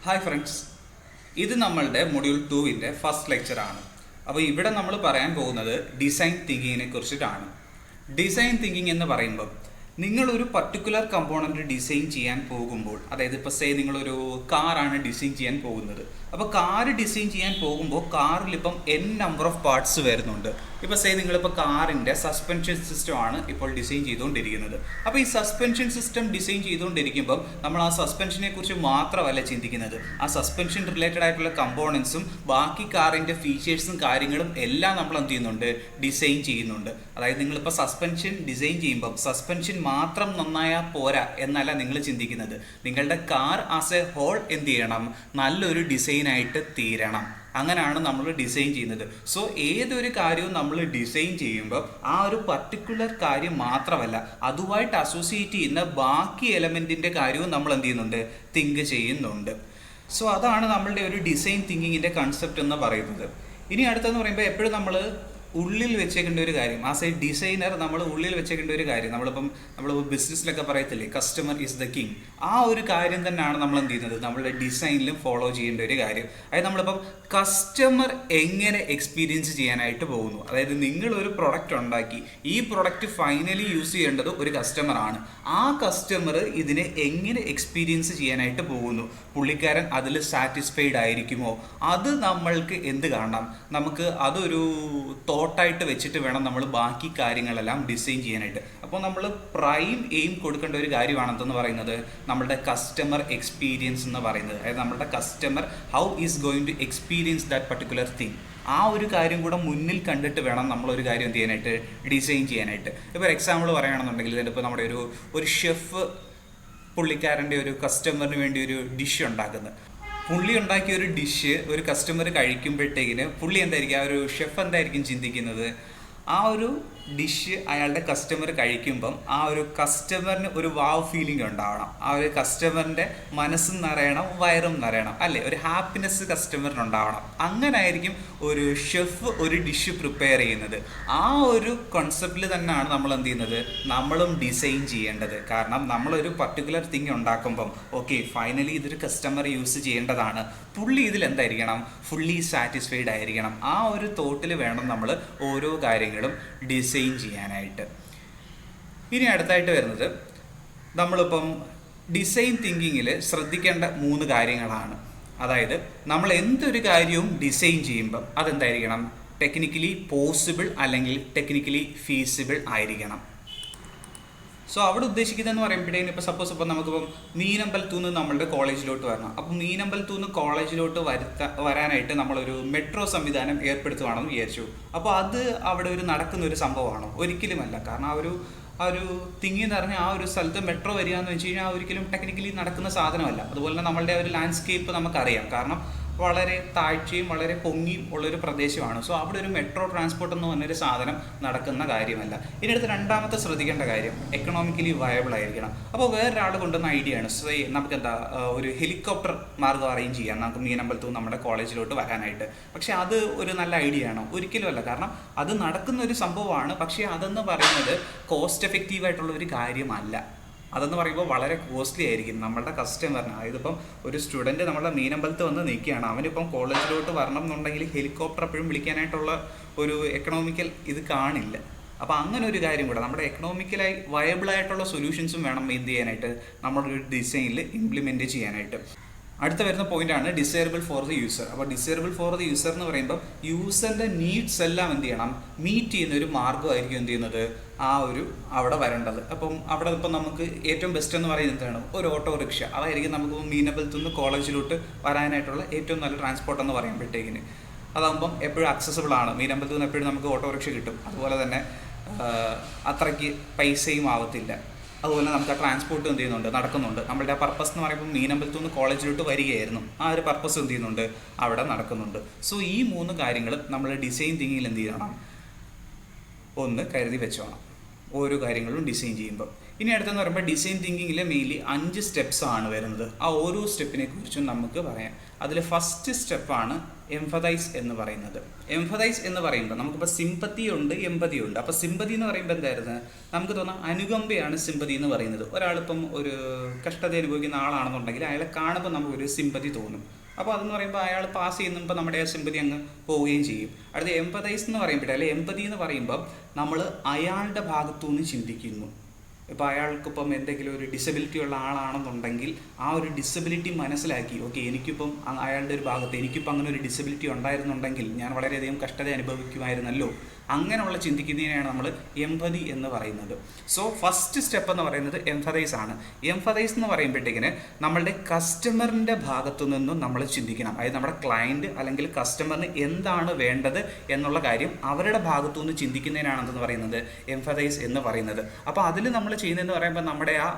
Hi friends, ഇത് നമ്മളുടെ module 2-ൻ്റെ first ലെക്ചറാണ്. അപ്പോൾ ഇവിടെ നമ്മൾ പറയാൻ പോകുന്നത് ഡിസൈൻ തിങ്കിങ്ങിനെ കുറിച്ചിട്ടാണ്. ഡിസൈൻ തിങ്കിങ് എന്ന് പറയുമ്പോൾ നിങ്ങളൊരു പർട്ടിക്കുലർ കമ്പോണൻറ്റ് ഡിസൈൻ ചെയ്യാൻ പോകുമ്പോൾ, അതായത് ഇപ്പോൾ നിങ്ങളൊരു കാറാണ് ഡിസൈൻ ചെയ്യാൻ പോകുന്നത്. അപ്പോൾ കാറ് ഡിസൈൻ ചെയ്യാൻ പോകുമ്പോൾ കാറിൽ ഇപ്പം നമ്പർ ഓഫ് പാർട്സ് വരുന്നുണ്ട്. ഇപ്പോൾ നിങ്ങളിപ്പോൾ കാറിൻ്റെ സസ്പെൻഷൻ സിസ്റ്റമാണ് ഇപ്പോൾ ഡിസൈൻ ചെയ്തുകൊണ്ടിരിക്കുന്നത്. അപ്പോൾ ഈ സസ്പെൻഷൻ സിസ്റ്റം ഡിസൈൻ ചെയ്തുകൊണ്ടിരിക്കുമ്പം നമ്മൾ ആ സസ്പെൻഷനെ കുറിച്ച് മാത്രമല്ല ചിന്തിക്കുന്നത്, ആ സസ്പെൻഷൻ റിലേറ്റഡ് ആയിട്ടുള്ള കമ്പോണൻസും ബാക്കി കാറിൻ്റെ ഫീച്ചേഴ്സും കാര്യങ്ങളും എല്ലാം നമ്മൾ എന്ത് ചെയ്യുന്നുണ്ട്, ഡിസൈൻ ചെയ്യുന്നുണ്ട്. അതായത് നിങ്ങളിപ്പോൾ സസ്പെൻഷൻ ഡിസൈൻ ചെയ്യുമ്പം സസ്പെൻഷൻ മാത്രം നന്നായാൽ പോരാ എന്നല്ല നിങ്ങൾ ചിന്തിക്കുന്നത്. നിങ്ങളുടെ കാർ ആസ് എ ഹോൾ എന്ത് ചെയ്യണം, നല്ലൊരു ഡിസൈനായിട്ട് തീരണം. അങ്ങനെയാണ് നമ്മൾ ഡിസൈൻ ചെയ്യുന്നത്. സോ ഏതൊരു കാര്യവും നമ്മൾ ഡിസൈൻ ചെയ്യുമ്പോൾ ആ ഒരു പർട്ടിക്കുലർ കാര്യം മാത്രമല്ല, അതുമായിട്ട് അസോസിയേറ്റ് ചെയ്യുന്ന ബാക്കി എലമെൻറ്റിൻ്റെ കാര്യവും നമ്മൾ എന്ത് ചെയ്യുന്നുണ്ട്, തിങ്ക് ചെയ്യുന്നുണ്ട്. സോ അതാണ് നമ്മളുടെ ഒരു ഡിസൈൻ തിങ്കിങ്ങിൻ്റെ കൺസെപ്റ്റ് എന്ന് പറയുന്നത്. ഇനി അടുത്തെന്ന് പറയുമ്പോൾ എപ്പോഴും നമ്മൾ ഉള്ളിൽ വെച്ചേക്കേണ്ട ഒരു കാര്യം, ആസ് എ ഡിസൈനർ നമ്മൾ ഉള്ളിൽ വെച്ചേക്കേണ്ട ഒരു കാര്യം, നമ്മൾ ബിസിനസ്സിലൊക്കെ പറയത്തില്ലേ, കസ്റ്റമർ ഈസ് ദ കിങ്. ആ ഒരു കാര്യം തന്നെയാണ് നമ്മൾ എന്ത് ചെയ്യുന്നത്, നമ്മളുടെ ഡിസൈനിലും ഫോളോ ചെയ്യേണ്ട ഒരു കാര്യം. അതായത് നമ്മളിപ്പം കസ്റ്റമർ എങ്ങനെ എക്സ്പീരിയൻസ് ചെയ്യാനായിട്ട് പോകുന്നു, അതായത് നിങ്ങളൊരു പ്രൊഡക്റ്റ് ഉണ്ടാക്കി ഈ പ്രൊഡക്റ്റ് ഫൈനലി യൂസ് ചെയ്യേണ്ടത് ഒരു കസ്റ്റമറാണ്. ആ കസ്റ്റമർ ഇതിനെ എങ്ങനെ എക്സ്പീരിയൻസ് ചെയ്യാനായിട്ട് പോകുന്നു, പുള്ളിക്കാരൻ അതിൽ സാറ്റിസ്ഫൈഡ് ആയിരിക്കുമോ, അത് നമ്മൾക്ക് എന്ത് കാണണം, നമുക്ക് അതൊരു തോട്ടായിട്ട് വെച്ചിട്ട് വേണം നമ്മൾ ബാക്കി കാര്യങ്ങളെല്ലാം ഡിസൈൻ ചെയ്യാനായിട്ട്. അപ്പോൾ നമ്മൾ പ്രൈം എയിം കൊടുക്കേണ്ട ഒരു കാര്യമാണെന്ന് പറയുന്നത് നമ്മളുടെ കസ്റ്റമർ എക്സ്പീരിയൻസ് എന്ന് പറയുന്നത്. അതായത് നമ്മളുടെ customer how is going to experience that particular thing. ആ ഒരു കാര്യം കൂടെ മുന്നിൽ കണ്ടിട്ട് വേണം നമ്മളൊരു കാര്യം എന്ത് ചെയ്യാനായിട്ട്, ഡിസൈൻ ചെയ്യാനായിട്ട്. ഇപ്പോൾ എക്സാമ്പിൾ പറയുകയാണെന്നുണ്ടെങ്കിൽ ഇതിപ്പോൾ നമ്മുടെ ഒരു ഷെഫ് പുള്ളിക്കാരൻ്റെ ഒരു കസ്റ്റമറിന് വേണ്ടി ഒരു ഡിഷ് ഉണ്ടാക്കുന്നത്. പുള്ളി ഉണ്ടാക്കിയ ഒരു ഡിഷ് ഒരു കസ്റ്റമർ കഴിക്കുമ്പോഴത്തേക്കിന് പുള്ളി എന്തായിരിക്കും, ആ ഒരു ഷെഫ് എന്തായിരിക്കും ചിന്തിക്കുന്നത്, ആ ഒരു ഡിഷ് അയാളുടെ കസ്റ്റമർ കഴിക്കുമ്പം ആ ഒരു കസ്റ്റമറിന് ഒരു വാവ് ഫീലിംഗ് ഉണ്ടാവണം, ആ ഒരു കസ്റ്റമറിൻ്റെ മനസ്സും നിറയണം, വയറും നിറയണം, അല്ലേ, ഒരു ഹാപ്പിനെസ് കസ്റ്റമറിന് ഉണ്ടാവണം. അങ്ങനെ ആയിരിക്കും ഒരു ഷെഫ് ഒരു ഡിഷ് പ്രിപ്പയർ ചെയ്യുന്നത്. ആ ഒരു കോൺസെപ്റ്റിൽ തന്നെയാണ് നമ്മൾ എന്ത് ചെയ്യുന്നത്, നമ്മളും ഡിസൈൻ ചെയ്യേണ്ടത്. കാരണം നമ്മളൊരു പർട്ടിക്കുലർ തിങ് ഉണ്ടാക്കുമ്പം ഓക്കെ ഫൈനലി ഇതൊരു കസ്റ്റമർ യൂസ് ചെയ്യേണ്ടതാണ്, പുള്ളി ഇതിൽ എന്തായിരിക്കണം, ഫുള്ളി സാറ്റിസ്ഫൈഡ് ആയിരിക്കണം. ആ ഒരു തോട്ടിൽ വേണം നമ്മൾ ഓരോ കാര്യങ്ങളും ഡിസൈൻ ചെയ്യാനായിട്ട്. ഇനി അടുത്തായിട്ട് വരുന്നത് നമ്മളിപ്പം ഡിസൈൻ തിങ്കിങ്ങിൽ ശ്രദ്ധിക്കേണ്ട 3 കാര്യങ്ങളാണ്. അതായത് നമ്മൾ എന്തൊരു കാര്യവും ഡിസൈൻ ചെയ്യുമ്പം അതെന്തായിരിക്കണം, ടെക്നിക്കലി പോസിബിൾ അല്ലെങ്കിൽ ടെക്നിക്കലി ഫീസിബിൾ ആയിരിക്കണം. സോ അവിടെ ഉദ്ദേശിക്കുന്നതെന്ന് പറയുമ്പോഴത്തേക്കും ഇപ്പോൾ സപ്പോസ് ഇപ്പോൾ നമുക്കിപ്പം മീനമ്പലത്തു നിന്ന് നമ്മളുടെ കോളേജിലോട്ട് വരണം. അപ്പം മീനമ്പലത്തു നിന്ന് കോളേജിലോട്ട് വരാനായിട്ട് നമ്മളൊരു മെട്രോ സംവിധാനം ഏർപ്പെടുത്തുകയാണെന്ന് വിചാരിച്ചു. അപ്പോൾ അത് അവിടെ ഒരു നടക്കുന്ന ഒരു സംഭവമാണോ? ഒരിക്കലുമല്ല. കാരണം ആ ഒരു തിങ്ങി എന്ന് പറഞ്ഞാൽ ആ ഒരു സ്ഥലത്ത് മെട്രോ വരിക എന്ന് വെച്ച് കഴിഞ്ഞാൽ ഒരിക്കലും ടെക്നിക്കലി നടക്കുന്ന സാധനമല്ല. അതുപോലെ തന്നെ നമ്മളുടെ ഒരു ലാൻഡ്സ്കേപ്പ് നമുക്കറിയാം. കാരണം വളരെ താഴ്ചയും വളരെ പൊങ്ങിയും ഉള്ളൊരു പ്രദേശമാണ്. സോ അവിടെ ഒരു മെട്രോ ട്രാൻസ്പോർട്ട് എന്ന് പറഞ്ഞൊരു സാധനം നടക്കുന്ന കാര്യമല്ല. ഇനി അടുത്ത് രണ്ടാമത്തെ ശ്രദ്ധിക്കേണ്ട കാര്യം എക്കണോമിക്കലി വയബിൾ ആയിരിക്കണം. അപ്പോൾ വേറൊരാൾ കൊണ്ടുവന്ന ഐഡിയ ആണ്, നമുക്ക് എന്താ ഒരു ഹെലികോപ്റ്റർ മാർഗം അറേഞ്ച് ചെയ്യാം നമുക്ക് മീനമ്പലത്തു നമ്മുടെ കോളേജിലോട്ട് വരാനായിട്ട്. പക്ഷേ അത് ഒരു നല്ല ഐഡിയ ആണോ? ഒരിക്കലും അല്ല. കാരണം അത് നടക്കുന്ന ഒരു സംഭവമാണ്, പക്ഷേ അതെന്ന് പറയുന്നത് കോസ്റ്റ് എഫക്റ്റീവായിട്ടുള്ള ഒരു കാര്യമല്ല. അതെന്ന് പറയുമ്പോൾ വളരെ കോസ്റ്റ്ലി ആയിരിക്കും നമ്മളുടെ കസ്റ്റമറിന്. അതായത് ഇപ്പം ഒരു സ്റ്റുഡൻറ്റ് നമ്മളുടെ മീനമ്പലത്ത് വന്ന് നിൽക്കുകയാണ്, അവനിപ്പം കോളേജിലോട്ട് വരണം എന്നുണ്ടെങ്കിൽ ഹെലികോപ്റ്റർ എപ്പോഴും വിളിക്കാനായിട്ടുള്ള ഒരു എക്കണോമിക്കൽ ഇത് കാണില്ല. അപ്പോൾ അങ്ങനെ ഒരു കാര്യം കൂടെ നമ്മുടെ എക്കണോമിക്കലായി വയബിളായിട്ടുള്ള സൊല്യൂഷൻസും വേണം എന്ത് ചെയ്യാനായിട്ട്, നമ്മളൊരു ഡിസൈനിൽ ഇംപ്ലിമെൻറ്റ് ചെയ്യാനായിട്ട്. അടുത്ത വരുന്ന പോയിന്റാണ് ഡിസൈറബിൾ ഫോർ ദി യൂസർ. അപ്പോൾ ഡിസൈറബിൾ ഫോർ ദി യൂസർ എന്ന് പറയുമ്പോൾ യൂസറിൻ്റെ നീഡ്സ് എല്ലാം എന്ത് ചെയ്യണം, മീറ്റ് ചെയ്യുന്ന ഒരു മാർഗ്ഗമായിരിക്കും എന്ത് ചെയ്യുന്നത്, അവിടെ വരേണ്ടത്. അപ്പം അവിടെ ഇപ്പം നമുക്ക് ഏറ്റവും ബെസ്റ്റ് എന്ന് പറയുന്നത് എന്താണ്, ഒരു ഓട്ടോറിക്ഷ. അതായിരിക്കും നമുക്ക് മീനമ്പലത്തു നിന്ന് കോളേജിലോട്ട് വരാനായിട്ടുള്ള ഏറ്റവും നല്ല ട്രാൻസ്പോർട്ട് എന്ന് പറയുമ്പോഴത്തേക്കിന്. അതാകുമ്പം എപ്പോഴും അക്സസിബിൾ ആണ്. മീനമ്പലത്തു നിന്ന് എപ്പോഴും നമുക്ക് ഓട്ടോറിക്ഷ കിട്ടും. അതുപോലെ തന്നെ അത്രയ്ക്ക് പൈസയും ആവത്തില്ല. അതുപോലെ നമുക്ക് ആ ട്രാൻസ്പോർട്ട് എന്ത് ചെയ്യുന്നുണ്ട്, നടക്കുന്നുണ്ട്. നമ്മളുടെ ആ പർപ്പസ് എന്ന് പറയുമ്പോൾ മീനമ്പലത്തു നിന്ന് കോളേജിലോട്ട് വരികയായിരുന്നു, ആ ഒരു പർപ്പസ് എന്ത് ചെയ്യുന്നുണ്ട്, അവിടെ നടക്കുന്നുണ്ട്. സോ ഈ 3 കാര്യങ്ങൾ നമ്മൾ ഡിസൈൻ തിങ്കിങ്ങിൽ എന്ത് ചെയ്യണം, ഒന്ന് കരുതി വെച്ചോണം ഓരോ കാര്യങ്ങളും ഡിസൈൻ ചെയ്യുമ്പോൾ. ഇനി അടുത്തെന്ന് പറയുമ്പോൾ ഡിസൈൻ തിങ്കിങ്ങിലെ മെയിൻലി 5 സ്റ്റെപ്സ് ആണ് വരുന്നത്. ആ ഓരോ സ്റ്റെപ്പിനെ കുറിച്ചും നമുക്ക് പറയാം. അതിൽ ഫസ്റ്റ് സ്റ്റെപ്പാണ് എംഫതൈസ് എന്ന് പറയുന്നത്. എംഫതൈസ് എന്ന് പറയുമ്പോൾ നമുക്കിപ്പോൾ സിമ്പത്തി ഉണ്ട്, എമ്പതി ഉണ്ട്. അപ്പോൾ സിമ്പതി എന്ന് പറയുമ്പോൾ എന്തായിരുന്നു, നമുക്ക് തോന്നാം അനുകമ്പയാണ് സിമ്പതി എന്ന് പറയുന്നത്. ഒരാളിപ്പം ഒരു കഷ്ടത അനുഭവിക്കുന്ന ആളാണെന്നുണ്ടെങ്കിൽ അയാളെ കാണുമ്പോൾ നമുക്കൊരു സിമ്പതി തോന്നും. അപ്പോൾ അതെന്ന് പറയുമ്പോൾ അയാൾ പാസ് ചെയ്യുമ്പോൾ നമ്മുടെ ആ സിമ്പതി അങ്ങ് പോവുകയും ചെയ്യും. അടുത്ത എംപതൈസ് എന്ന് പറയുമ്പോൾ അല്ലെ എമ്പതി എന്ന് പറയുമ്പോൾ നമ്മൾ അയാളുടെ ഭാഗത്തുനിന്ന് ചിന്തിക്കുന്നു. ഇപ്പോൾ അയാൾക്കിപ്പം എന്തെങ്കിലും ഒരു ഡിസബിലിറ്റി ഉള്ള ആളാണെന്നുണ്ടെങ്കിൽ ആ ഒരു ഡിസബിലിറ്റി മനസ്സിലാക്കി, ഓക്കെ എനിക്കിപ്പം അയാളുടെ ഒരു ഭാഗത്ത് എനിക്കിപ്പം അങ്ങനെ ഒരു ഡിസബിലിറ്റി ഉണ്ടായിരുന്നുണ്ടെങ്കിൽ ഞാൻ വളരെയധികം കഷ്ടത അനുഭവിക്കുമായിരുന്നല്ലോ, അങ്ങനെയുള്ള ചിന്തിക്കുന്നതിനെയാണ് നമ്മൾ എംപതി എന്ന് പറയുന്നത്. സോ ഫസ്റ്റ് സ്റ്റെപ്പ് എന്ന് പറയുന്നത് എംഫതൈസ് ആണ്. എംഫതൈസ് എന്ന് പറയുമ്പോഴത്തേക്കിന് നമ്മളുടെ കസ്റ്റമറിൻ്റെ ഭാഗത്തു നിന്നും നമ്മൾ ചിന്തിക്കണം. അതായത് നമ്മുടെ ക്ലയൻറ്റ് അല്ലെങ്കിൽ കസ്റ്റമറിന് എന്താണ് വേണ്ടത് എന്നുള്ള കാര്യം അവരുടെ ഭാഗത്തു നിന്ന് ചിന്തിക്കുന്നതിനാണെന്ന് പറയുന്നത് എംഫതൈസ് എന്ന് പറയുന്നത്. അപ്പോൾ അതിൽ നമ്മൾ ചെയ്യുന്നതെന്ന് പറയുമ്പോൾ നമ്മുടെ ആ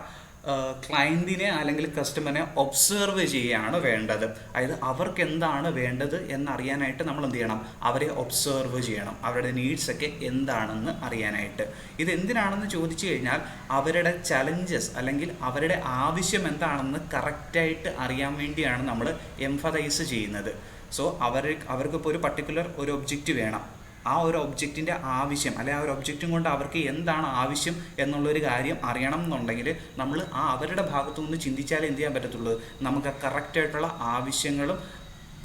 ക്ലയൻറ്റിനെ അല്ലെങ്കിൽ കസ്റ്റമറിനെ ഒബ്സർവ് ചെയ്യുകയാണ് വേണ്ടത്. അതായത് അവർക്ക് എന്താണ് വേണ്ടത് എന്നറിയാനായിട്ട് നമ്മൾ എന്ത് ചെയ്യണം, അവരെ ഒബ്സർവ് ചെയ്യണം, അവരുടെ നീഡ്സൊക്കെ എന്താണെന്ന് അറിയാനായിട്ട്. ഇത് എന്തിനാണെന്ന് ചോദിച്ചു കഴിഞ്ഞാൽ അവരുടെ ചലഞ്ചസ് അല്ലെങ്കിൽ അവരുടെ ആവശ്യം എന്താണെന്ന് കറക്റ്റായിട്ട് അറിയാൻ വേണ്ടിയാണ് നമ്മൾ എംഫതൈസ് ചെയ്യുന്നത്. സോ അവർക്കിപ്പോൾ ഒരു പർട്ടിക്കുലർ ഒരു ഒബ്ജക്റ്റ് വേണം. ആ ഒരു ഒബ്ജക്റ്റിൻ്റെ ആവശ്യം അല്ലെങ്കിൽ ആ ഒരു ഒബ്ജക്റ്റും കൊണ്ട് അവർക്ക് എന്താണ് ആവശ്യം എന്നുള്ളൊരു കാര്യം അറിയണം എന്നുണ്ടെങ്കിൽ നമ്മൾ അവരുടെ ഭാഗത്തു നിന്ന് ചിന്തിച്ചാലേ എന്ത് ചെയ്യാൻ പറ്റത്തുള്ളൂ, നമുക്ക് കറക്റ്റായിട്ടുള്ള ആവശ്യങ്ങളും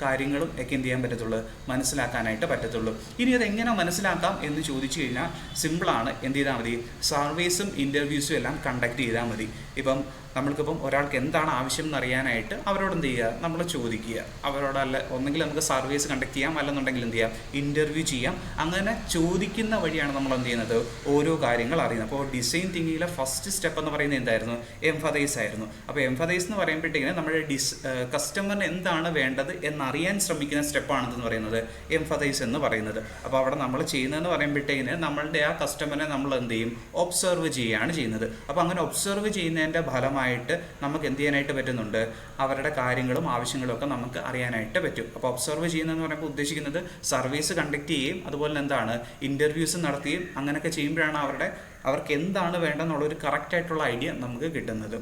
കാര്യങ്ങളും ഒക്കെ എന്ത് ചെയ്യാൻ പറ്റത്തുള്ളൂ, മനസ്സിലാക്കാനായിട്ട് പറ്റത്തുള്ളൂ. ഇനി അതെങ്ങനെ മനസ്സിലാക്കാം എന്ന് ചോദിച്ചു കഴിഞ്ഞാൽ സിമ്പിളാണ്. എന്ത് ചെയ്താൽ മതി, സർവേസും ഇൻ്റർവ്യൂസും എല്ലാം കണ്ടക്ട് ചെയ്താൽ മതി. ഇപ്പം നമ്മൾക്കിപ്പം ഒരാൾക്ക് എന്താണ് ആവശ്യം എന്നറിയാനായിട്ട് അവരോട് എന്ത് ചെയ്യുക, നമ്മൾ ചോദിക്കുക. അവരോടല്ല ഒന്നെങ്കിൽ നമുക്ക് സർവേസ് കണ്ടക്ട് ചെയ്യാം, അല്ലെന്നുണ്ടെങ്കിൽ എന്ത് ചെയ്യാം, ഇൻ്റർവ്യൂ ചെയ്യാം. അങ്ങനെ ചോദിക്കുന്ന വഴിയാണ് നമ്മൾ എന്ത് ചെയ്യുന്നത്, ഓരോ കാര്യങ്ങൾ അറിയുന്നത്. അപ്പോൾ ഡിസൈൻ തിങ്കിങ്ങിലെ ഫസ്റ്റ് സ്റ്റെപ്പ് എന്ന് പറയുന്നത് എന്തായിരുന്നു, എംഫതൈസ് ആയിരുന്നു. അപ്പോൾ എംഫതൈസ് എന്ന് പറയുമ്പോഴത്തേക്കിന് നമ്മുടെ കസ്റ്റമറിന് എന്താണ് വേണ്ടത് എന്നറിയാൻ ശ്രമിക്കുന്ന സ്റ്റെപ്പാണെന്ന് പറയുന്നത് എംഫതൈസ് എന്ന് പറയുന്നത്. അപ്പോൾ അവിടെ നമ്മൾ ചെയ്യുന്നതെന്ന് പറയുമ്പോഴത്തേക്കിന് നമ്മളുടെ ആ കസ്റ്റമറിനെ നമ്മൾ എന്ത് ചെയ്യും, ഒബ്സർവ് ചെയ്യുകയാണ് ചെയ്യുന്നത്. അപ്പോൾ അങ്ങനെ ഒബ്സർവ് ചെയ്യുന്നതിൻ്റെ ഫലമായിട്ട് നമുക്ക് എന്ത് ചെയ്യാനായിട്ട് പറ്റുന്നുണ്ട്, അവരുടെ കാര്യങ്ങളും ആവശ്യങ്ങളും ഒക്കെ നമുക്ക് അറിയാനായിട്ട് പറ്റും. അപ്പോൾ ഒബ്സർവ് ചെയ്യുന്നതെന്ന് പറയുമ്പോൾ ഉദ്ദേശിക്കുന്നത് സർവീസ് കണ്ടക്ട് ചെയ്യുകയും അതുപോലെ എന്താണ് ഇൻ്റർവ്യൂസ് നടത്തുകയും അങ്ങനെയൊക്കെ ചെയ്യുമ്പോഴാണ് അവർക്ക് എന്താണ് വേണ്ടതെന്നുള്ളൊരു കറക്റ്റായിട്ടുള്ള ഐഡിയ നമുക്ക് കിട്ടുന്നത്.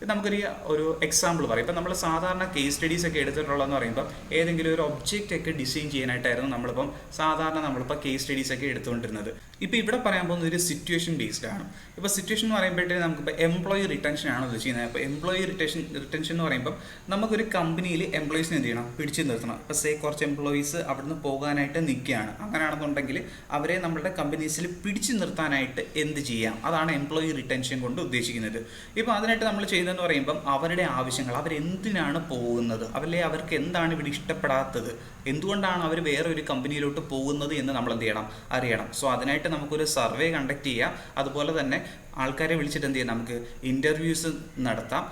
നമുക്കൊരു എക്സാമ്പിൾ പറയാം. ഇപ്പം നമ്മൾ സാധാരണ കേസ് സ്റ്റഡീസ് ഒക്കെ എടുത്തിട്ടുള്ളതെന്ന് പറയുമ്പോൾ ഏതെങ്കിലും ഒരു ഒബ്ജക്റ്റ് ഒക്കെ ഡിസൈൻ ചെയ്യാനായിട്ടായിരുന്നു നമ്മളിപ്പോൾ കേസ് സ്റ്റഡീസ് ഒക്കെ എടുത്തുകൊണ്ടിരുന്നത്. ഇപ്പോൾ ഇവിടെ പറയാൻ പോകുന്ന ഒരു സിറ്റുവേഷൻ ബേസ്ഡ് ആണ്. ഇപ്പോൾ സിറ്റുവേഷൻ എന്ന് പറയുമ്പോഴത്തേക്ക് നമുക്കിപ്പോൾ എംപ്ലോയി റിട്ടൻഷൻ ആണ് ഉദ്ദേശിക്കുന്നത്. അപ്പോൾ എംപ്ലോയി റിട്ടൻഷൻ എന്ന് പറയുമ്പോൾ നമുക്കൊരു കമ്പനിയിൽ എംപ്ലോയീസിനെ എന്ത് ചെയ്യണം, പിടിച്ചു നിർത്തണം. ഇപ്പോൾ കുറച്ച് എംപ്ലോയീസ് അവിടുന്ന് പോകാനായിട്ട് നിൽക്കുകയാണ്. അങ്ങനെയാണെന്നുണ്ടെങ്കിൽ അവരെ നമ്മളുടെ കമ്പനീസിൽ പിടിച്ചു നിർത്താനായിട്ട് എന്ത് ചെയ്യാം, അതാണ് എംപ്ലോയി റിട്ടൻഷൻ കൊണ്ട് ഉദ്ദേശിക്കുന്നത്. ഇപ്പോൾ അതിനായിട്ട് നമ്മൾ ചെയ്യുന്നതെന്ന് പറയുമ്പം അവരുടെ ആവശ്യങ്ങൾ, അവരെന്തിനാണ് പോകുന്നത്, അവർക്ക് എന്താണ് ഇവിടെ ഇഷ്ടപ്പെടാത്തത്, എന്തുകൊണ്ടാണ് അവർ വേറെ ഒരു കമ്പനിയിലോട്ട് പോകുന്നത് എന്ന് നമ്മൾ എന്ത് ചെയ്യണം, അറിയണം. സോ അതിനായിട്ട് നമുക്കൊരു സർവേ കണ്ടക്ട് ചെയ്യാം. അതുപോലെ തന്നെ ആൾക്കാരെ വിളിച്ചിട്ട് എന്ത് ചെയ്യാം, നമുക്ക് ഇൻ്റർവ്യൂസ് നടത്താം.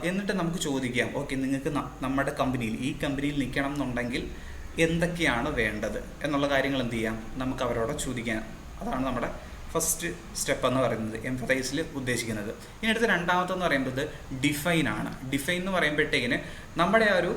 എന്നിട്ട് നമുക്ക് ചോദിക്കാം, ഓക്കെ നിങ്ങൾക്ക് നമ്മുടെ ഈ കമ്പനിയിൽ നിൽക്കണം എന്നുണ്ടെങ്കിൽ എന്തൊക്കെയാണ് വേണ്ടത് എന്നുള്ള കാര്യങ്ങൾ എന്ത് ചെയ്യാം, നമുക്ക് അവരോട് ചോദിക്കാം. അതാണ് നമ്മുടെ ഫസ്റ്റ് സ്റ്റെപ്പ് എന്ന് പറയുന്നത് എംഫതൈസിൽ ഉദ്ദേശിക്കുന്നത്. ഇനി അടുത്ത രണ്ടാമത്തെന്ന് പറയുന്നത് ഡിഫൈൻ ആണ്. ഡിഫൈൻ എന്ന് പറയുമ്പോഴത്തേക്കിന് നമ്മുടെ ആ ഒരു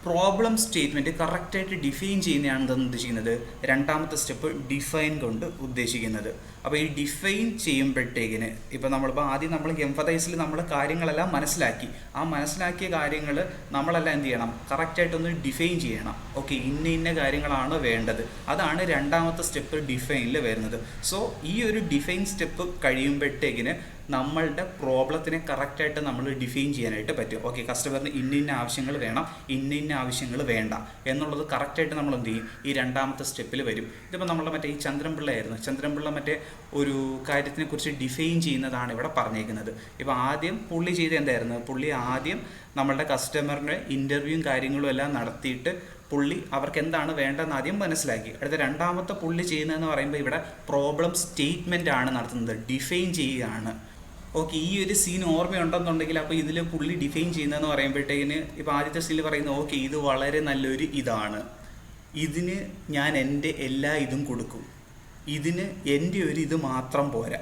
പ്രോബ്ലം സ്റ്റേറ്റ്മെൻറ്റ് കറക്റ്റായിട്ട് ഡിഫൈൻ ചെയ്യുന്നതാണെന്ന് ഉദ്ദേശിക്കുന്നത് രണ്ടാമത്തെ സ്റ്റെപ്പ് ഡിഫൈൻ കൊണ്ട് ഉദ്ദേശിക്കുന്നത്. അപ്പോൾ ഈ ഡിഫൈൻ ചെയ്യുമ്പോഴത്തേക്കിന് ഇപ്പോൾ ആദ്യം നമ്മൾ എംഫതൈസിൽ നമ്മൾ കാര്യങ്ങളെല്ലാം മനസ്സിലാക്കി. ആ മനസ്സിലാക്കിയ കാര്യങ്ങൾ നമ്മളെല്ലാം എന്ത് ചെയ്യണം, കറക്റ്റായിട്ടൊന്ന് ഡിഫൈൻ ചെയ്യണം. ഓക്കെ ഇന്ന കാര്യങ്ങളാണ് വേണ്ടത്. അതാണ് രണ്ടാമത്തെ സ്റ്റെപ്പ് ഡിഫൈനിൽ വരുന്നത്. സോ ഈ ഒരു ഡിഫൈൻ സ്റ്റെപ്പ് കഴിയുമ്പോഴത്തേക്കിന് നമ്മളുടെ പ്രോബ്ലത്തിനെ കറക്റ്റായിട്ട് നമ്മൾ ഡിഫൈൻ ചെയ്യാനായിട്ട് പറ്റും. ഓക്കെ കസ്റ്റമറിന് ഇന്ന ആവശ്യങ്ങൾ വേണം, ഇന്ന ആവശ്യങ്ങൾ വേണ്ട എന്നുള്ളത് കറക്റ്റായിട്ട് നമ്മൾ എന്ത് ചെയ്യും, ഈ രണ്ടാമത്തെ സ്റ്റെപ്പിൽ വരും. ഇതിപ്പോൾ നമ്മൾ ഈ ചന്ദ്രൻപിള്ള ഒരു കാര്യത്തിനെക്കുറിച്ച് ഡിഫൈൻ ചെയ്യുന്നതാണ് ഇവിടെ പറഞ്ഞേക്കുന്നത്. ഇപ്പോൾ ആദ്യം പുള്ളി ചെയ്ത് എന്തായിരുന്നു, പുള്ളി ആദ്യം നമ്മളുടെ കസ്റ്റമറിൻ്റെ ഇൻ്റർവ്യൂവും കാര്യങ്ങളും എല്ലാം നടത്തിയിട്ട് പുള്ളി അവർക്ക് എന്താണ് വേണ്ടതെന്ന് ആദ്യം മനസ്സിലാക്കി. അടുത്ത രണ്ടാമത്തെ പുള്ളി ചെയ്യുന്നതെന്ന് പറയുമ്പോൾ ഇവിടെ പ്രോബ്ലം സ്റ്റേറ്റ്മെൻ്റ് ആണ് നടത്തുന്നത്, ഡിഫൈൻ ചെയ്യുകയാണ്. ഓക്കെ ഈ ഒരു സീൻ ഓർമ്മയുണ്ടെന്നുണ്ടെങ്കിൽ അപ്പോൾ ഇതിൽ പുള്ളി ഡിഫൈൻ ചെയ്യുന്നതെന്ന് പറയുമ്പോഴത്തേക്കിന് ഇപ്പോൾ ആദ്യത്തെ സീനിൽ പറയുന്നത്, ഓക്കെ ഇത് വളരെ നല്ലൊരു ഇതാണ്, ഇതിന് ഞാൻ എൻ്റെ എല്ലാ ഇതും കൊടുക്കും, ഇതിന് എൻ്റെ ഒരു ഇത് മാത്രം പോരാ,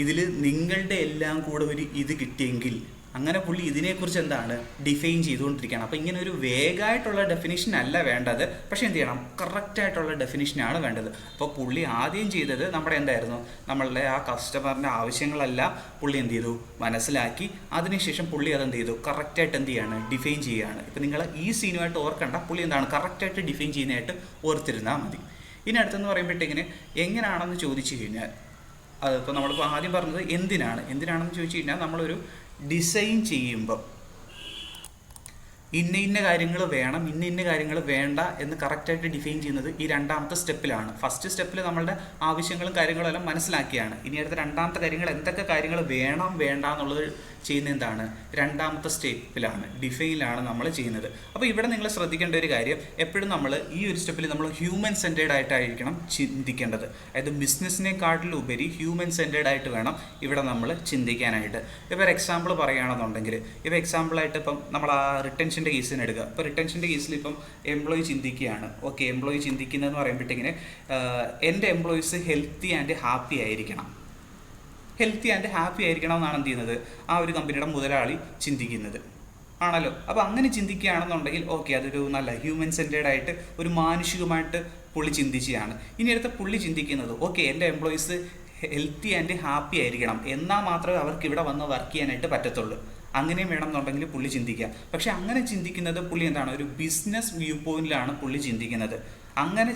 ഇതിൽ നിങ്ങളുടെ എല്ലാം കൂടെ ഒരു ഇത് കിട്ടിയെങ്കിൽ അങ്ങനെ പുള്ളി ഇതിനെക്കുറിച്ച് എന്താണ് ഡിഫൈൻ ചെയ്തുകൊണ്ടിരിക്കുകയാണ്. അപ്പോൾ ഇങ്ങനെ ഒരു വേഗമായിട്ടുള്ള ഡെഫിനിഷൻ അല്ല വേണ്ടത്, പക്ഷേ എന്ത് ചെയ്യണം, കറക്റ്റായിട്ടുള്ള ഡെഫിനിഷനാണ് വേണ്ടത്. അപ്പോൾ പുള്ളി ആദ്യം ചെയ്തത് നമ്മുടെ എന്തായിരുന്നു, നമ്മളുടെ ആ കസ്റ്റമറിൻ്റെ ആവശ്യങ്ങളെല്ലാം പുള്ളി എന്ത് ചെയ്തു, മനസ്സിലാക്കി. അതിനുശേഷം പുള്ളി അതെന്ത് ചെയ്തു, കറക്റ്റായിട്ട് എന്ത് ചെയ്യാണ്, ഡിഫൈൻ ചെയ്യുകയാണ്. ഇപ്പോൾ നിങ്ങൾ ഈ സീനുമായിട്ട് ഓർക്കണ്ട, പുള്ളി എന്താണ് കറക്റ്റായിട്ട് ഡിഫൈൻ ചെയ്യുന്നതായിട്ട് ഓർത്തിരുന്നാൽ മതി. ഇനി അടുത്തെന്ന് പറയുമ്പോഴത്തേക്കിന് എങ്ങനെയാണെന്ന് ചോദിച്ചു കഴിഞ്ഞാൽ, അതിപ്പോൾ നമ്മളിപ്പോൾ ആദ്യം പറഞ്ഞത് എന്തിനാണെന്ന് ചോദിച്ചു കഴിഞ്ഞാൽ, നമ്മളൊരു ഡിസൈൻ ചെയ്യുമ്പോൾ ഇന്ന കാര്യങ്ങൾ വേണം, ഇന്ന കാര്യങ്ങൾ വേണ്ട എന്ന് കറക്റ്റായിട്ട് ഡിഫൈൻ ചെയ്യുന്നത് ഈ രണ്ടാമത്തെ സ്റ്റെപ്പിലാണ്. ഫസ്റ്റ് സ്റ്റെപ്പിൽ നമ്മളുടെ ആവശ്യങ്ങളും കാര്യങ്ങളും എല്ലാം മനസ്സിലാക്കിയാണ്. ഇനി അടുത്ത രണ്ടാമത്തെ കാര്യങ്ങൾ എന്തൊക്കെ കാര്യങ്ങൾ വേണം വേണ്ട എന്നുള്ളത് ചെയ്യുന്ന എന്താണ്, രണ്ടാമത്തെ സ്റ്റെപ്പിലാണ്, ഡിഫൈനിലാണ് നമ്മൾ ചെയ്യുന്നത്. അപ്പോൾ ഇവിടെ നിങ്ങൾ ശ്രദ്ധിക്കേണ്ട ഒരു കാര്യം, എപ്പോഴും നമ്മൾ ഈ ഒരു സ്റ്റെപ്പിൽ നമ്മൾ ഹ്യൂമൻ സെൻറ്റേഡ് ആയിട്ടായിരിക്കണം ചിന്തിക്കേണ്ടത്. അതായത് ബിസിനസ്സിനെക്കാട്ടിലുപരി ഹ്യൂമൻ സെൻറ്റേഡ് ആയിട്ട് വേണം ഇവിടെ നമ്മൾ ചിന്തിക്കാനായിട്ട്. ഇപ്പോൾ എക്സാമ്പിൾ പറയുകയാണെന്നുണ്ടെങ്കിൽ, ഇപ്പോൾ എക്സാമ്പിളായിട്ട് ഇപ്പം നമ്മൾ ആ റിട്ടൻഷൻ്റെ കേസിന് എടുക്കുക. ഇപ്പോൾ റിട്ടൻഷൻ്റെ കേസിൽ ഇപ്പം എംപ്ലോയി ചിന്തിക്കുകയാണ്. ഓക്കെ, എംപ്ലോയി ചിന്തിക്കുന്നതെന്ന് പറയുമ്പോഴത്തേക്കിന് എൻ്റെ എംപ്ലോയീസ് ഹെൽത്തി ആൻഡ് ഹാപ്പി ആയിരിക്കണം എന്നാണ് എന്ത് ചെയ്യുന്നത്, ആ ഒരു കമ്പനിയുടെ മുതലാളി ചിന്തിക്കുന്നത് ആണല്ലോ. അപ്പോൾ അങ്ങനെ ചിന്തിക്കുകയാണെന്നുണ്ടെങ്കിൽ ഓക്കെ, അതൊരു നല്ല ഹ്യൂമൻ സെൻറ്റേഡ് ആയിട്ട് ഒരു മാനുഷികമായിട്ട് പുള്ളി ചിന്തിക്കുകയാണ്. ഇനി അടുത്ത പുള്ളി ചിന്തിക്കുന്നത് ഓക്കെ, എൻ്റെ എംപ്ലോയീസ് ഹെൽത്തി ആൻഡ് ഹാപ്പി ആയിരിക്കണം, എന്നാൽ മാത്രമേ അവർക്ക് ഇവിടെ വന്ന് വർക്ക് ചെയ്യാനായിട്ട് പറ്റത്തുള്ളൂ. അങ്ങനെയും വേണം എന്നുണ്ടെങ്കിൽ പുള്ളി ചിന്തിക്കുക. പക്ഷെ അങ്ങനെ ചിന്തിക്കുന്നത് പുള്ളി എന്താണ്, ഒരു ബിസിനസ് വ്യൂ പോയിന്റിലാണ് പുള്ളി ചിന്തിക്കുന്നത്. അങ്ങനെ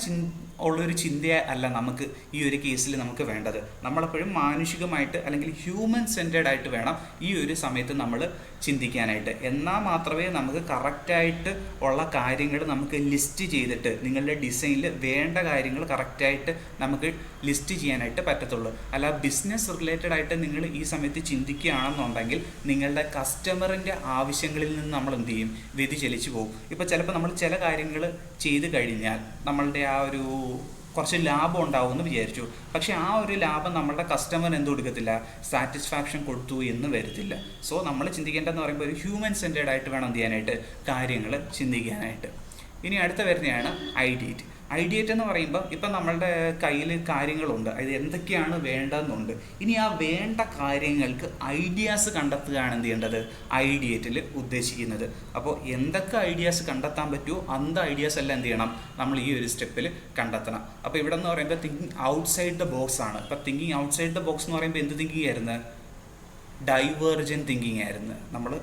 ഉള്ളൊരു ചിന്ത അല്ല നമുക്ക് ഈ ഒരു കേസിൽ നമുക്ക് വേണ്ടത്. നമ്മളെപ്പോഴും മാനുഷികമായിട്ട് അല്ലെങ്കിൽ ഹ്യൂമൻ സെൻറ്റേഡ് ആയിട്ട് വേണം ഈ ഒരു സമയത്ത് നമ്മൾ ചിന്തിക്കാനായിട്ട്. എന്നാൽ മാത്രമേ നമുക്ക് കറക്റ്റായിട്ട് ഉള്ള കാര്യങ്ങൾ നമുക്ക് ലിസ്റ്റ് ചെയ്തിട്ട് നിങ്ങളുടെ ഡിസൈനിൽ വേണ്ട കാര്യങ്ങൾ കറക്റ്റായിട്ട് നമുക്ക് ലിസ്റ്റ് ചെയ്യാനായിട്ട് പറ്റത്തുള്ളൂ. അല്ല ബിസിനസ് റിലേറ്റഡ് ആയിട്ട് നിങ്ങൾ ഈ സമയത്ത് ചിന്തിക്കുകയാണെന്നുണ്ടെങ്കിൽ നിങ്ങളുടെ കസ്റ്റമറിൻ്റെ ആവശ്യങ്ങളിൽ നിന്ന് നമ്മൾ എന്ത് ചെയ്യും, വ്യതിചലിച്ചു പോകും. ഇപ്പോൾ ചിലപ്പോൾ നമ്മൾ ചില കാര്യങ്ങൾ ചെയ്ത് കഴിഞ്ഞാൽ നമ്മളുടെ ആ ഒരു കുറച്ച് ലാഭം ഉണ്ടാവുമെന്ന് വിചാരിച്ചു, പക്ഷേ ആ ഒരു ലാഭം നമ്മളുടെ കസ്റ്റമർ എന്ത് കൊടുക്കത്തില്ല, സാറ്റിസ്ഫാക്ഷൻ കൊടുത്തു എന്ന് വരത്തില്ല. സോ നമ്മൾ ചിന്തിക്കേണ്ടതെന്ന് പറയുമ്പോൾ ഒരു ഹ്യൂമൻ സെൻറ്റേഡ് ആയിട്ട് വേണം എന്ത് ചെയ്യാനായിട്ട്, കാര്യങ്ങൾ ചിന്തിക്കാനായിട്ട്. ഇനി അടുത്ത വരുന്നതാണ് ഐഡിയേറ്റ് എന്ന് പറയുമ്പോൾ ഇപ്പം നമ്മളുടെ കയ്യിൽ കാര്യങ്ങളുണ്ട്, അത് എന്തൊക്കെയാണ് വേണ്ടതെന്നുണ്ട്. ഇനി ആ വേണ്ട കാര്യങ്ങൾക്ക് ഐഡിയാസ് കണ്ടെത്തുകയാണ് എന്ത് ചെയ്യേണ്ടത്, ഐഡിയേറ്റിൽ ഉദ്ദേശിക്കുന്നത്. അപ്പോൾ എന്തൊക്കെ ഐഡിയാസ് കണ്ടെത്താൻ പറ്റുമോ അന്ത ഐഡിയാസ് എല്ലാം എന്ത് ചെയ്യണം, നമ്മൾ ഈ ഒരു സ്റ്റെപ്പിൽ കണ്ടെത്തണം. അപ്പോൾ ഇവിടെ എന്ന് പറയുമ്പോൾ തിങ്കിങ് ഔട്ട്സൈഡ് ദ ബോക്സ് ആണ്. ഇപ്പോൾ തിങ്കിങ് ഔട്ട്സൈഡ് ദ ബോക്സ് എന്ന് പറയുമ്പോൾ എന്ത് തിങ്കിങ് ആയിരുന്നു, ഡൈവേർജൻ തിങ്കിങ് ആയിരുന്നു. നമ്മൾ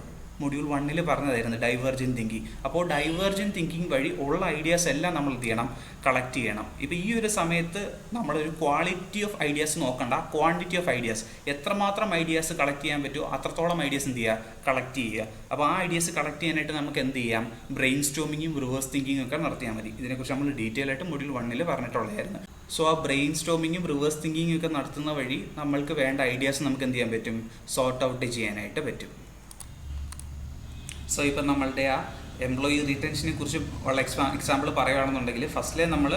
മൊഡ്യൂൾ 1 പറഞ്ഞതായിരുന്നു ഡൈവേർജൻ തിങ്കിങ്. അപ്പോൾ ഡൈവേർജൻ തിങ്കിങ് വഴി ഉള്ള ഐഡിയാസ് എല്ലാം നമ്മൾ എന്ത് ചെയ്യണം, കളക്ട് ചെയ്യണം. ഇപ്പോൾ ഈ ഒരു സമയത്ത് നമ്മളൊരു ക്വാളിറ്റി ഓഫ് ഐഡിയാസ് നോക്കണ്ട, ക്വാണ്ടിറ്റി ഓഫ് ഐഡിയാസ്, എത്രമാത്രം ഐഡിയാസ് കളക്ട് ചെയ്യാൻ പറ്റുമോ അത്രത്തോളം ഐഡിയാസ് എന്ത് ചെയ്യുക, കളക്ട് ചെയ്യുക. അപ്പോൾ ആ ഐഡിയാസ് കളക്ട് ചെയ്യാനായിട്ട് നമുക്ക് എന്ത് ചെയ്യാം, ബ്രെയിൻ സ്റ്റോമിങ്ങും റിവേഴ്സ് തിങ്കിങ്ങും ഒക്കെ നടത്തിയാൽ മതി. ഇതിനെക്കുറിച്ച് നമ്മൾ ഡീറ്റെയിൽ ആയിട്ട് മൊഡ്യൂൾ 1 പറഞ്ഞിട്ടുള്ളതായിരുന്നു. സോ ആ ബ്രെയിൻ സ്റ്റോമിങ്ങും റിവേഴ്സ് തിങ്കിങ്ങും ഒക്കെ നടത്തുന്ന വഴി നമ്മൾക്ക് വേണ്ട ഐഡിയാസ് നമുക്ക് എന്ത് ചെയ്യാൻ പറ്റും, സോർട്ട് ഔട്ട് ചെയ്യാനായിട്ട് പറ്റും. സോ ഇപ്പം നമ്മളുടെ ആ എംപ്ലോയി റീറ്റൻഷനെ കുറിച്ച് ഉള്ള എക്സാമ്പിൾ പറയുകയാണെന്നുണ്ടെങ്കിൽ ഫസ്റ്റിലെ നമ്മൾ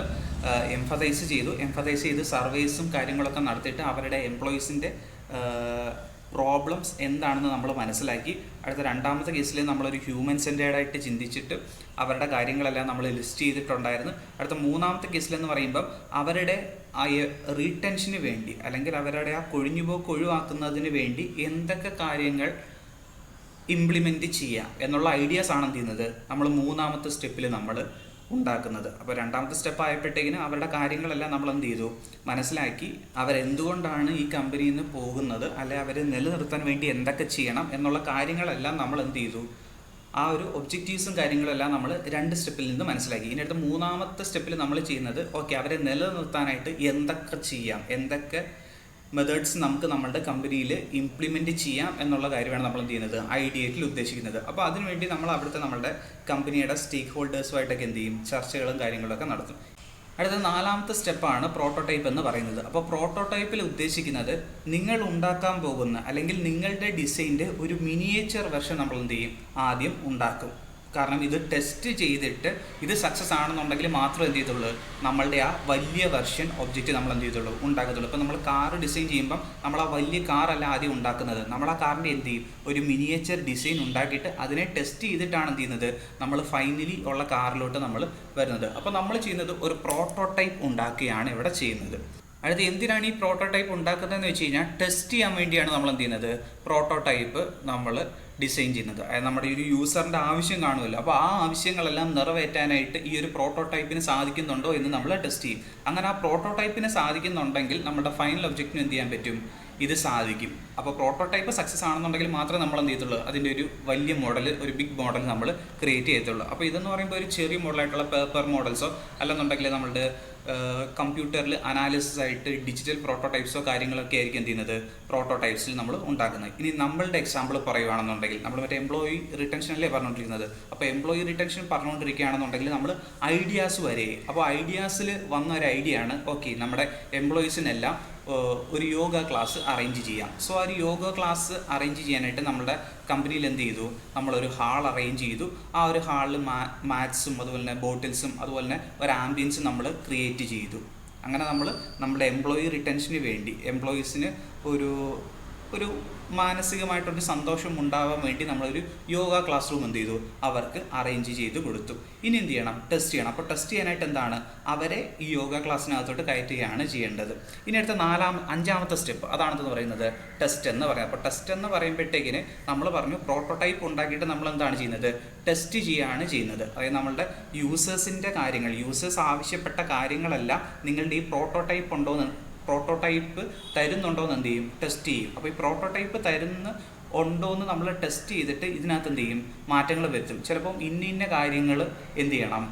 എംഫസൈസ് ചെയ്ത് സർവേസും കാര്യങ്ങളൊക്കെ നടത്തിയിട്ട് അവരുടെ എംപ്ലോയീസിൻ്റെ പ്രോബ്ലംസ് എന്താണെന്ന് നമ്മൾ മനസ്സിലാക്കി. അടുത്ത രണ്ടാമത്തെ കേസിൽ നമ്മളൊരു ഹ്യൂമൻ സെൻറ്റേർഡായിട്ട് ചിന്തിച്ചിട്ട് അവരുടെ കാര്യങ്ങളെല്ലാം നമ്മൾ ലിസ്റ്റ് ചെയ്തിട്ടുണ്ടായിരുന്നു. അടുത്ത മൂന്നാമത്തെ കേസിലെന്ന് പറയുമ്പം അവരുടെ ആ റീറ്റൻഷന് വേണ്ടി അല്ലെങ്കിൽ അവരുടെ ആ കൊഴിഞ്ഞുപോക്ക് ഒഴിവാക്കുന്നതിന് വേണ്ടി എന്തൊക്കെ കാര്യങ്ങൾ ഇംപ്ലിമെൻറ്റ് ചെയ്യാം എന്നുള്ള ഐഡിയാസ് ആണ് എന്ത് ചെയ്യുന്നത്, നമ്മൾ മൂന്നാമത്തെ സ്റ്റെപ്പിൽ നമ്മൾ ഉണ്ടാക്കുന്നത്. അപ്പോൾ രണ്ടാമത്തെ സ്റ്റെപ്പ് ആയപ്പോഴത്തേക്കിനും അവരുടെ കാര്യങ്ങളെല്ലാം നമ്മൾ എന്ത് ചെയ്തു, മനസ്സിലാക്കി. അവരെന്തുകൊണ്ടാണ് ഈ കമ്പനിയിൽ നിന്ന് പോകുന്നത്, അല്ലെ അവരെ നിലനിർത്താൻ വേണ്ടി എന്തൊക്കെ ചെയ്യണം എന്നുള്ള കാര്യങ്ങളെല്ലാം നമ്മൾ എന്ത് ചെയ്തു, ആ ഒരു ഒബ്ജക്റ്റീവ്സും കാര്യങ്ങളെല്ലാം നമ്മൾ 2 സ്റ്റെപ്പിൽ നിന്ന് മനസ്സിലാക്കി. ഇനി അടുത്ത മൂന്നാമത്തെ സ്റ്റെപ്പിൽ നമ്മൾ ചെയ്യുന്നത് ഓക്കെ, അവരെ നിലനിർത്താനായിട്ട് എന്തൊക്കെ ചെയ്യാം, എന്തൊക്കെ മെത്തേഡ്സ് നമുക്ക് നമ്മളുടെ കമ്പനിയിൽ ഇംപ്ലിമെൻറ്റ് ചെയ്യാം എന്നുള്ള കാര്യമാണ് നമ്മൾ എന്ത് ചെയ്യുന്നത്, ഐഡിയേറ്റിൽ ഉദ്ദേശിക്കുന്നത്. അപ്പോൾ അതിനുവേണ്ടി നമ്മൾ അവിടുത്തെ നമ്മളുടെ കമ്പനിയുടെ സ്റ്റേക്ക് ഹോൾഡേഴ്സുമായിട്ടൊക്കെ എന്ത് ചെയ്യും, ചർച്ചകളും കാര്യങ്ങളൊക്കെ നടത്തും. അടുത്ത 4ാമത്തെ സ്റ്റെപ്പാണ് പ്രോട്ടോടൈപ്പ് എന്ന് പറയുന്നത്. അപ്പോൾ പ്രോട്ടോടൈപ്പിൽ ഉദ്ദേശിക്കുന്നത് നിങ്ങൾ ഉണ്ടാക്കാൻ പോകുന്ന അല്ലെങ്കിൽ നിങ്ങളുടെ ഡിസൈൻ്റെ ഒരു മിനിയേച്ചർ വെർഷൻ നമ്മൾ എന്ത് ചെയ്യും, ആദ്യം ഉണ്ടാക്കും. കാരണം ഇത് ടെസ്റ്റ് ചെയ്തിട്ട് ഇത് സക്സസ് ആണെന്നുണ്ടെങ്കിൽ മാത്രമേ എന്ത് ചെയ്തുള്ളൂ, നമ്മളുടെ ആ വലിയ വെർഷൻ ഒബ്ജക്റ്റ് നമ്മൾ എന്ത് ചെയ്തുള്ളൂ, ഉണ്ടാക്കത്തുള്ളൂ. ഇപ്പോൾ നമ്മൾ കാർ ഡിസൈൻ ചെയ്യുമ്പം നമ്മൾ ആ വലിയ കാറല്ല ആദ്യം ഉണ്ടാക്കുന്നത്, നമ്മൾ ആ കാറിൻ്റെ എന്ത് ചെയ്യും, ഒരു മിനിയേച്ചർ ഡിസൈൻ ഉണ്ടാക്കിയിട്ട് അതിനെ ടെസ്റ്റ് ചെയ്തിട്ടാണ് എന്ത് ചെയ്യുന്നത്, നമ്മൾ ഫൈനലി ഉള്ള കാറിലോട്ട് നമ്മൾ വരുന്നത്. അപ്പോൾ നമ്മൾ ചെയ്യുന്നത് ഒരു പ്രോട്ടോടൈപ്പ് ഉണ്ടാക്കുകയാണ് ഇവിടെ ചെയ്യുന്നത്. അടുത്ത് എന്തിനാണ് ഈ പ്രോട്ടോടൈപ്പ് ഉണ്ടാക്കുന്നതെന്ന് വെച്ച് കഴിഞ്ഞാൽ ടെസ്റ്റ് ചെയ്യാൻ വേണ്ടിയാണ് നമ്മൾ എന്ത് ചെയ്യുന്നത്, പ്രോട്ടോടൈപ്പ് നമ്മൾ ഡിസൈൻ ചെയ്യുന്നത്. അതായത് നമ്മുടെ ഒരു യൂസറിൻ്റെ ആവശ്യം കാണുമല്ലോ, അപ്പോൾ ആ ആവശ്യങ്ങളെല്ലാം നിറവേറ്റാനായിട്ട് ഈ ഒരു പ്രോട്ടോടൈപ്പിന് സാധിക്കുന്നുണ്ടോ എന്ന് നമ്മൾ ടെസ്റ്റ് ചെയ്യും. അങ്ങനെ ആ പ്രോട്ടോടൈപ്പിന് സാധിക്കുന്നുണ്ടെങ്കിൽ നമ്മുടെ ഫൈനൽ ഒബ്ജക്റ്റിന് എന്ത് ചെയ്യാൻ പറ്റും, ഇത് സാധിക്കും. അപ്പോൾ പ്രോട്ടോടൈപ്പ് സക്സസ് ആണെന്നുണ്ടെങ്കിൽ മാത്രമേ നമ്മൾ എന്ത് ചെയ്യത്തുള്ളൂ, അതിൻ്റെ ഒരു വലിയ മോഡൽ, ഒരു ബിഗ് മോഡൽ നമ്മൾ ക്രിയേറ്റ് ചെയ്യത്തുള്ളൂ. അപ്പോൾ ഇതെന്ന് പറയുമ്പോൾ ഒരു ചെറിയ മോഡലായിട്ടുള്ള പേപ്പർ മോഡൽസോ അല്ലെന്നുണ്ടെങ്കിൽ നമ്മളുടെ കമ്പ്യൂട്ടറിൽ അനാലിസിസ് ആയിട്ട് ഡിജിറ്റൽ പ്രോട്ടോടൈപ്സോ കാര്യങ്ങളൊക്കെ ആയിരിക്കും എന്ത് ചെയ്യുന്നത്, പ്രോട്ടോടൈപ്സിൽ നമ്മൾ ഉണ്ടാക്കുന്നത്. ഇനി നമ്മളുടെ എക്സാമ്പിൾ പറയുകയാണെന്നുണ്ടെങ്കിൽ നമ്മൾ മറ്റേ എംപ്ലോയി റിട്ടൻഷനല്ലേ പറഞ്ഞുകൊണ്ടിരിക്കുന്നത്. അപ്പോൾ എംപ്ലോയി റിട്ടൻഷൻ പറഞ്ഞുകൊണ്ടിരിക്കുകയാണെന്നുണ്ടെങ്കിൽ നമ്മൾ ഐഡിയാസ് വരെ, അപ്പോൾ ഐഡിയാസിൽ വന്ന ഒരു ഐഡിയ ആണ് ഓക്കെ നമ്മുടെ എംപ്ലോയീസിനെല്ലാം ഒരു യോഗ ക്ലാസ് അറേഞ്ച് ചെയ്യാം. സോ ആ ഒരു യോഗ ക്ലാസ് അറേഞ്ച് ചെയ്യാനായിട്ട് നമ്മുടെ കമ്പനിയിൽ എന്ത് ചെയ്തു, നമ്മളൊരു ഹാൾ അറേഞ്ച് ചെയ്തു. ആ ഒരു ഹാളിൽ മാറ്റ്സും അതുപോലെ തന്നെ ബോട്ടിൽസും അതുപോലെ തന്നെ ഒരു ആംബിയൻസും നമ്മൾ ക്രിയേറ്റ് ചെയ്തു. അങ്ങനെ നമ്മൾ നമ്മുടെ എംപ്ലോയി റിട്ടൻഷന് വേണ്ടി എംപ്ലോയീസിന് ഒരു മാനസികമായിട്ടൊരു സന്തോഷം ഉണ്ടാവാൻ വേണ്ടി നമ്മളൊരു യോഗ ക്ലാസ് റൂം എന്ത് ചെയ്തു, അവർക്ക് അറേഞ്ച് ചെയ്ത് കൊടുത്തു. ഇനി എന്ത് ചെയ്യണം, ടെസ്റ്റ് ചെയ്യണം. അപ്പോൾ ടെസ്റ്റ് ചെയ്യാനായിട്ട് എന്താണ്, അവരെ ഈ യോഗ ക്ലാസ്സിനകത്തോട്ട് കയറ്റുകയാണ് ചെയ്യേണ്ടത്. ഇനി അടുത്ത അഞ്ചാമത്തെ സ്റ്റെപ്പ് അതാണെന്ന് പറയുന്നത് ടെസ്റ്റ് എന്ന് പറയുന്നത്. അപ്പോൾ ടെസ്റ്റ് എന്ന് പറയുമ്പോഴത്തേക്കിന് നമ്മൾ പറഞ്ഞു പ്രോട്ടോടൈപ്പ് ഉണ്ടാക്കിയിട്ട് നമ്മൾ എന്താണ് ചെയ്യുന്നത്, ടെസ്റ്റ് ചെയ്യുകയാണ് ചെയ്യുന്നത്. അതായത് നമ്മളുടെ യൂസേഴ്സിൻ്റെ കാര്യങ്ങൾ, യൂസേഴ്സ് ആവശ്യപ്പെട്ട കാര്യങ്ങളെല്ലാം നിങ്ങളുടെ ഈ പ്രോട്ടോടൈപ്പ് തരുന്നുണ്ടോയെന്ന് എന്ത് ചെയ്യും, ടെസ്റ്റ് ചെയ്യും. അപ്പോൾ ഈ പ്രോട്ടോടൈപ്പ് ഉണ്ടോയെന്ന് നമ്മൾ ടെസ്റ്റ് ചെയ്തിട്ട് ഇതിനകത്ത് എന്ത് ചെയ്യും, മാറ്റങ്ങൾ വരുത്തും. ചിലപ്പം ഇന്ന കാര്യങ്ങൾ എന്ത് ചെയ്യണം,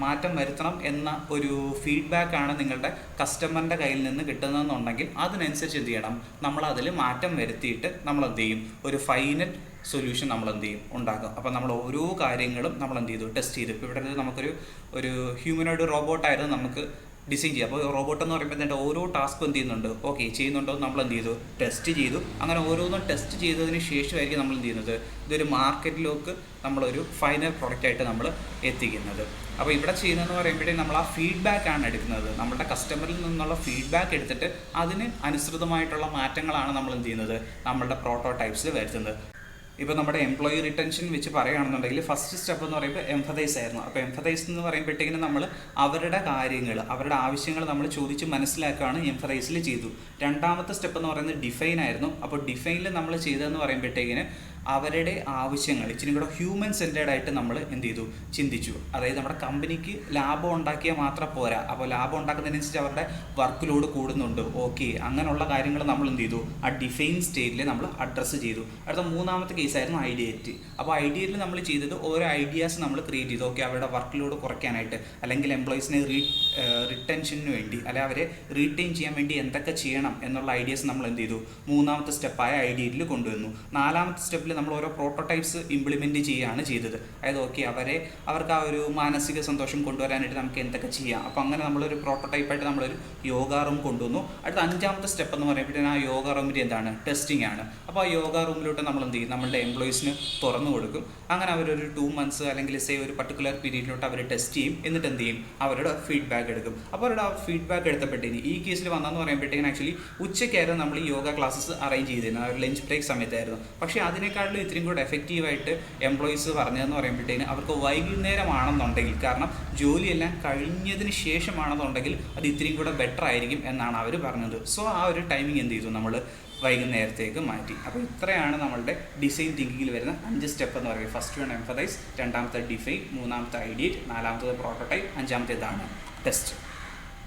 മാറ്റം വരുത്തണം എന്ന ഒരു ഫീഡ്ബാക്കാണ് നിങ്ങളുടെ കസ്റ്റമറിൻ്റെ കയ്യിൽ നിന്ന് കിട്ടുന്നതെന്നുണ്ടെങ്കിൽ അതിനനുസരിച്ച് എന്ത് ചെയ്യണം, നമ്മളതിൽ മാറ്റം വരുത്തിയിട്ട് നമ്മൾ എന്ത് ചെയ്യും, ഒരു ഫൈനൽ സൊല്യൂഷൻ നമ്മൾ എന്ത് ചെയ്യും, ഉണ്ടാക്കും. അപ്പോൾ നമ്മൾ ഓരോ കാര്യങ്ങളും നമ്മൾ എന്ത് ചെയ്തു, ടെസ്റ്റ് ചെയ്തു. ഇപ്പോൾ ഇവിടെ നമുക്കൊരു ഹ്യൂമനോയിഡ് റോബോട്ടായിരുന്നു നമുക്ക് ഡിസൈൻ ചെയ്യുക. അപ്പോൾ റോബോട്ട് എന്ന് പറയുമ്പോൾ തന്നെ ഓരോ ടാസ്കും എന്ത് ചെയ്യുന്നുണ്ട്, ഓക്കെ ചെയ്യുന്നുണ്ടോ എന്ന് നമ്മൾ എന്ത് ചെയ്തു, ടെസ്റ്റ് ചെയ്തു. അങ്ങനെ ഓരോന്നും ടെസ്റ്റ് ചെയ്തതിന് ശേഷമായിരിക്കും നമ്മൾ എന്ത് ചെയ്യുന്നത്, ഇതൊരു മാർക്കറ്റിലേക്ക് നമ്മളൊരു ഫൈനൽ പ്രൊഡക്റ്റായിട്ട് നമ്മൾ എത്തിക്കുന്നത്. അപ്പോൾ ഇവിടെ ചെയ്യുന്നതെന്ന് പറയുമ്പോഴേ നമ്മൾ ആ ഫീഡ്ബാക്കാണ് എടുക്കുന്നത്. നമ്മുടെ കസ്റ്റമറിൽ നിന്നുള്ള ഫീഡ്ബാക്ക് എടുത്തിട്ട് അതിന് അനുസൃതമായിട്ടുള്ള മാറ്റങ്ങളാണ് നമ്മൾ എന്ത് ചെയ്യുന്നത്, നമ്മളുടെ പ്രോട്ടോടൈപ്സിൽ വരുത്തുന്നത്. ഇപ്പോൾ നമ്മുടെ എംപ്ലോയി റിട്ടൻഷൻ വെച്ച് പറയുകയാണെന്നുണ്ടെങ്കിൽ ഫസ്റ്റ് സ്റ്റെപ്പ് എന്ന് പറയുമ്പോൾ എംഫസൈസ് ആയിരുന്നു. അപ്പോൾ എംഫസൈസ് എന്ന് പറയുമ്പോഴത്തേക്കിനും നമ്മൾ അവരുടെ കാര്യങ്ങൾ, അവരുടെ ആവശ്യങ്ങൾ നമ്മൾ ചോദിച്ച് മനസ്സിലാക്കുകയാണ് എംഫസൈസിൽ ചെയ്തു. രണ്ടാമത്തെ സ്റ്റെപ്പ് എന്ന് പറയുന്നത് ഡിഫൈൻ ആയിരുന്നു. അപ്പോൾ ഡിഫൈനിൽ നമ്മൾ ചെയ്തതെന്ന് പറയുമ്പോഴത്തേക്കിന് അവരുടെ ആവശ്യങ്ങൾ ഇച്ചിരി കൂടെ ഹ്യൂമൻ സെൻറ്റേഡ് ആയിട്ട് നമ്മൾ എന്ത് ചെയ്തു, ചിന്തിച്ചു. അതായത് നമ്മുടെ കമ്പനിക്ക് ലാഭം ഉണ്ടാക്കിയാൽ മാത്രം പോരാ, അപ്പോൾ ലാഭം ഉണ്ടാക്കുന്നതിനനുസരിച്ച് അവരുടെ വർക്ക് ലോഡ് കൂടുന്നുണ്ട്, ഓക്കെ അങ്ങനെയുള്ള കാര്യങ്ങൾ നമ്മൾ എന്ത് ചെയ്തു, ആ ഡിഫൈൻ സ്റ്റേജിൽ നമ്മൾ അഡ്രസ്സ് ചെയ്തു. അടുത്ത മൂന്നാമത്തെ കേസായിരുന്നു ഐഡിയേറ്റ്. അപ്പോൾ ഐഡിയേറ്റിൽ നമ്മൾ ചെയ്തത് ഓരോ ഐഡിയാസ് നമ്മൾ ക്രിയേറ്റ് ചെയ്തു. ഓക്കെ അവരുടെ വർക്ക് ലോഡ് കുറയ്ക്കാനായിട്ട് അല്ലെങ്കിൽ എംപ്ലോയീസിനെ റിട്ടൻഷന് വേണ്ടി അല്ലെങ്കിൽ അവരെ റീറ്റെയിൻ ചെയ്യാൻ വേണ്ടി എന്തൊക്കെ ചെയ്യണം എന്നുള്ള ഐഡിയാസ് നമ്മൾ എന്ത് ചെയ്തു, മൂന്നാമത്തെ സ്റ്റെപ്പായ ഐഡിയേറ്റിൽ കൊണ്ടുവന്നു. നാലാമത്തെ സ്റ്റെപ്പിൽ നമ്മൾ ഓരോ പ്രോട്ടോടൈപ്സ് ഇംപ്ലിമെൻറ്റ് ചെയ്യുകയാണ് ചെയ്തത്. അതായത് ഓക്കെ അവർക്ക് ആ ഒരു മാനസിക സന്തോഷം കൊണ്ടുവരാനായിട്ട് നമുക്ക് എന്തൊക്കെ ചെയ്യാം. അപ്പോൾ അങ്ങനെ നമ്മളൊരു പ്രോട്ടോടൈപ്പായിട്ട് നമ്മളൊരു യോഗ റൂം കൊണ്ടുവന്നു. അടുത്ത അഞ്ചാമത്തെ സ്റ്റെപ്പ് എന്ന് പറയുമ്പോഴത്തേക്കും ആ യോഗ റൂമിൻ്റെ എന്താണ്, ടെസ്റ്റിംഗ് ആണ്. അപ്പോൾ ആ യോഗ റൂമിലോട്ട് നമ്മൾ എന്ത് ചെയ്യും, നമ്മളുടെ എംപ്ലോയീസിന് തുറന്നു കൊടുക്കും. അങ്ങനെ അവരൊരു 2 months അല്ലെങ്കിൽ ഒരു പർട്ടിക്കുലർ പീരീഡിലോട്ട് അവർ ടെസ്റ്റ് ചെയ്യും. എന്നിട്ട് എന്ത് ചെയ്യും, അവരുടെ ഫീഡ്ബാക്ക് എടുക്കും. അപ്പോൾ അവരുടെ ഫീഡ്ബാക്ക് എടുത്തപ്പോഴത്തേന് ഈ കേസിൽ വന്നതെന്ന് പറയുമ്പോഴത്തേക്കും ആക്ച്വലി ഉച്ചയ്ക്കായിരുന്നു നമ്മൾ ഈ യോഗ ക്ലാസ്സസ് അറേഞ്ച് ചെയ്തിരുന്നത്, ഒരു ലഞ്ച് ബ്രേക്ക് സമയത്തായിരുന്നു. പക്ഷേ അതിനേക്കാളും ഇത്രയും കൂടെ എഫക്റ്റീവായിട്ട് എംപ്ലോയീസ് പറഞ്ഞതെന്ന് പറയുമ്പോഴത്തേന് അവർക്ക് വൈകുന്നേരമാണെന്നുണ്ടെങ്കിൽ, കാരണം ജോലിയെല്ലാം കഴിഞ്ഞതിന് ശേഷമാണെന്നുണ്ടെങ്കിൽ അത് ഇത്രയും കൂടെ ബെറ്റർ ആയിരിക്കും എന്നാണ് അവർ പറഞ്ഞത്. സോ ആ ഒരു ടൈമിംഗ് എന്ത് ചെയ്തു, നമ്മൾ വൈകുന്നേരത്തേക്ക് മാറ്റി. അപ്പോൾ ഇത്രയാണ് നമ്മളുടെ ഡിസൈൻ തിങ്കിങ്ങിൽ വരുന്ന 5 സ്റ്റെപ്പ് എന്ന് പറയുന്നത്. ഫസ്റ്റ് വൺ എംഫസൈസ്, രണ്ടാമത്തെ ഡിഫൈൻ, മൂന്നാമത്തെ ഐഡിയേറ്റ്, നാലാമത്തത് പ്രോട്ടോടൈപ്പ്, അഞ്ചാമത്തേതാണ് ടെസ്റ്റ്.